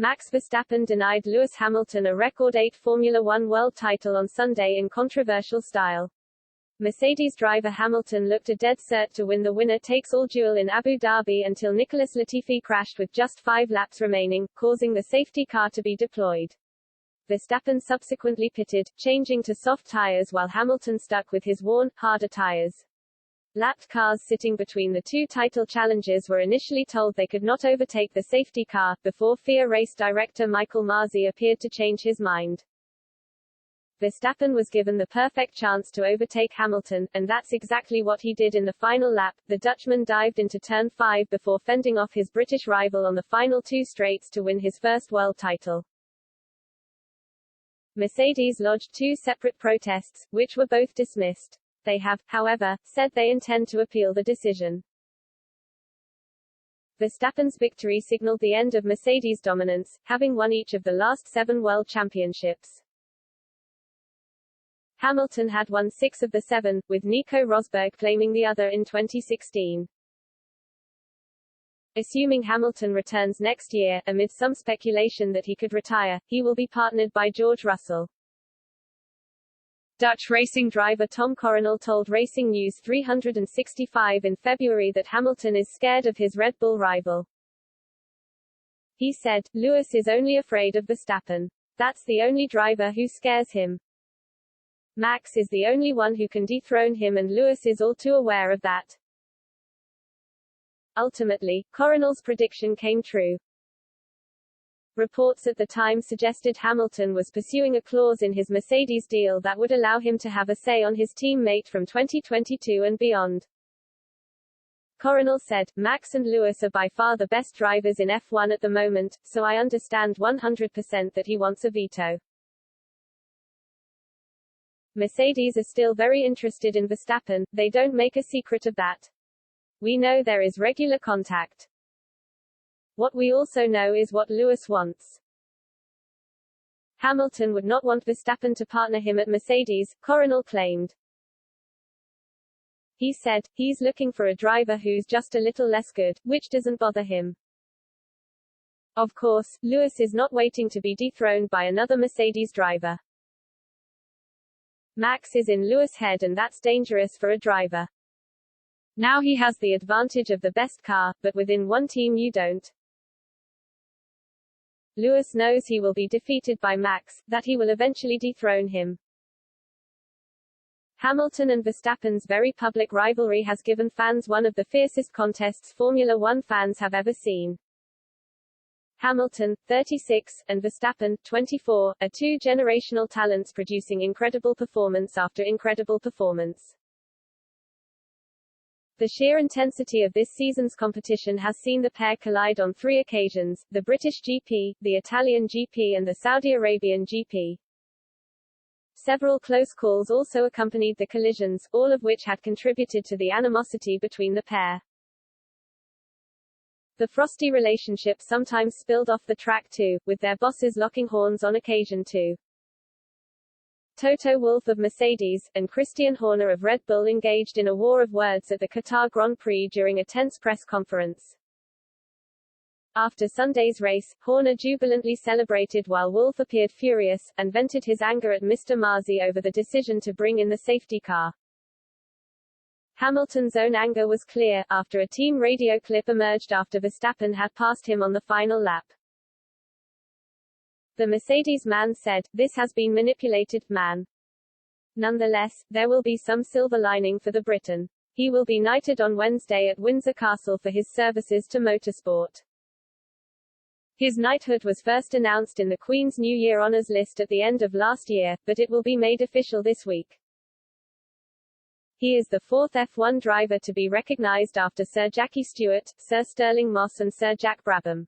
Max Verstappen denied Lewis Hamilton a record 8 Formula One world title on Sunday in controversial style. Mercedes driver Hamilton looked a dead cert to win the winner-takes-all duel in Abu Dhabi until Nicholas Latifi crashed with just 5 laps remaining, causing the safety car to be deployed. Verstappen subsequently pitted, changing to soft tires while Hamilton stuck with his worn, harder tires. Lapped cars sitting between the two title challengers were initially told they could not overtake the safety car, before FIA race director Michael Masi appeared to change his mind. Verstappen was given the perfect chance to overtake Hamilton, and that's exactly what he did in the final lap. The Dutchman dived into turn 5 before fending off his British rival on the final 2 straights to win his first world title. Mercedes lodged 2 separate protests, which were both dismissed. They have, however, said they intend to appeal the decision. Verstappen's victory signaled the end of Mercedes' dominance, having won each of the last 7 world championships. Hamilton had won 6 of the 7, with Nico Rosberg claiming the other in 2016. Assuming Hamilton returns next year, amid some speculation that he could retire, he will be partnered by George Russell. Dutch racing driver Tom Coronel told Racing News 365 in February that Hamilton is scared of his Red Bull rival. He said, "Lewis is only afraid of Verstappen. That's the only driver who scares him. Max is the only one who can dethrone him and Lewis is all too aware of that." Ultimately, Coronel's prediction came true. Reports at the time suggested Hamilton was pursuing a clause in his Mercedes deal that would allow him to have a say on his teammate from 2022 and beyond. Coronel said, "Max and Lewis are by far the best drivers in F1 at the moment, so I understand 100% that he wants a veto." Mercedes are still very interested in Verstappen, they don't make a secret of that. "We know there is regular contact. What we also know is what Lewis wants." Hamilton would not want Verstappen to partner him at Mercedes, Coronel claimed. He said, "He's looking for a driver who's just a little less good, which doesn't bother him." Of course, Lewis is not waiting to be dethroned by another Mercedes driver. Max is in Lewis' head and that's dangerous for a driver. Now he has the advantage of the best car, but within one team you don't. Lewis knows he will be defeated by Max, that he will eventually dethrone him. Hamilton and Verstappen's very public rivalry has given fans one of the fiercest contests Formula One fans have ever seen. Hamilton, 36, and Verstappen, 24, are 2 generational talents producing incredible performance after incredible performance. The sheer intensity of this season's competition has seen the pair collide on 3 occasions, the British GP, the Italian GP and the Saudi Arabian GP. Several close calls also accompanied the collisions, all of which had contributed to the animosity between the pair. The frosty relationship sometimes spilled off the track too, with their bosses locking horns on occasion too. Toto Wolff of Mercedes, and Christian Horner of Red Bull engaged in a war of words at the Qatar Grand Prix during a tense press conference. After Sunday's race, Horner jubilantly celebrated while Wolff appeared furious, and vented his anger at Mr. Masi over the decision to bring in the safety car. Hamilton's own anger was clear, after a team radio clip emerged after Verstappen had passed him on the final lap. The Mercedes man said, "This has been manipulated, man." Nonetheless, there will be some silver lining for the Briton. He will be knighted on Wednesday at Windsor Castle for his services to motorsport. His knighthood was first announced in the Queen's New Year Honours list at the end of last year, but it will be made official this week. He is the 4th F1 driver to be recognised after Sir Jackie Stewart, Sir Stirling Moss and Sir Jack Brabham.